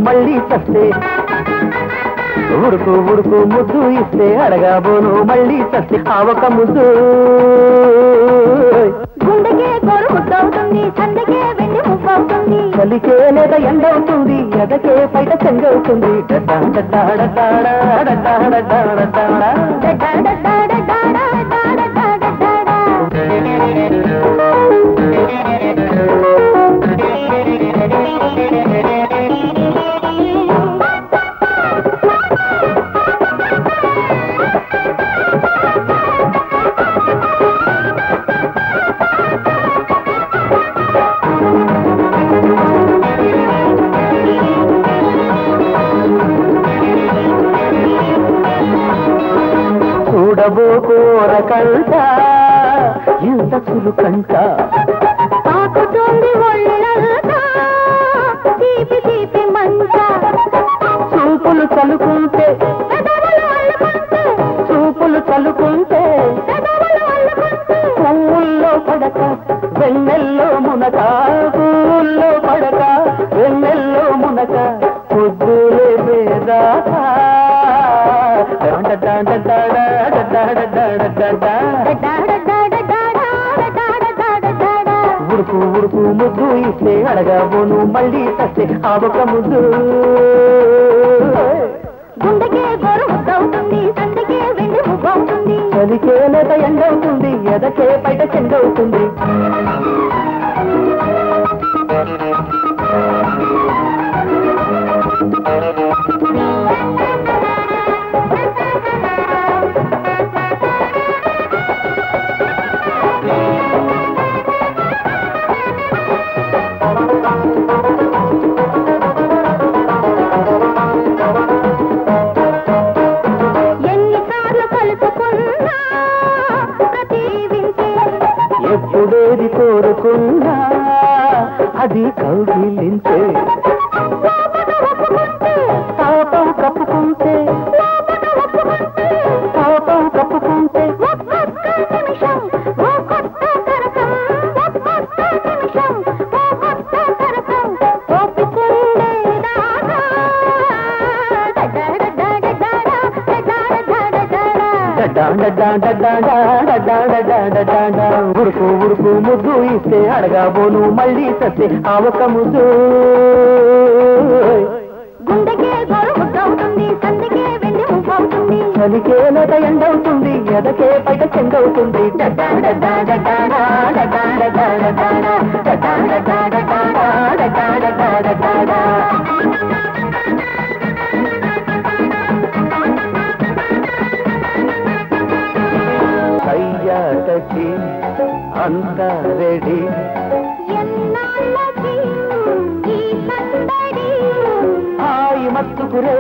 మళ్ళీ చస్తే ఉడుకు ఉడుకు ముద్దు ఇస్తే అడగాబోను మళ్ళీ చస్తే ఆ ఒక ముద్దు గుండెకే గోరు ముద్దవుతుంది, సందకే వెండి ముద్దవుతుంది, చలికే లేదా ఎండవుతుంది, ఎదకే బయట చెంగవుతుంది. చూడబోకోరకంట ఎంత చురుకంట తాకుతుంది ఒళ్ళంతా తీపి తీపి మంట, చూపులు చలుకుంటే చూపులు చలుకుంటే పువ్వుల్లో పడక వెన్నెల్లో మునక, పువ్వుల్లో పడక వెన్నెల్లో మునక పొద్దులే పేదాకా ఉడుకు ఉడుకు ముద్దు ఇస్తే అడగబోను మళ్ళీ చస్తే ఆ ఒక ముద్దు. గుండెకే గోరు ముద్దవుతుంది, సందకే వెండి ముద్దవుతుంది, చలికే లేదా ఎండవుతుంది, ఎదకే బయట చెందవుతుంది. ఎప్పుడేది కోరుకున్నా అది కౌగిలించే, పాపం కప్పుకుంటే పాపం కప్పుకుంటే ఉడుకు ఉడుకు ముద్దు ఇస్తే అడగబోను మళ్ళీ చస్తే ఆ ఒక ముద్దు. గుండెకే గోరు ముద్దవుతుంది, సందకే వెండి ముద్దవుతుంది, చలికే లేదా ఎండవుతుంది, ఎదకే బయట చెందవుతుంది. కయ్యాటకి అంత రెడీ, ఎన్నాళ్ళకి ఈ సందడి, హాయి మత్తుకురే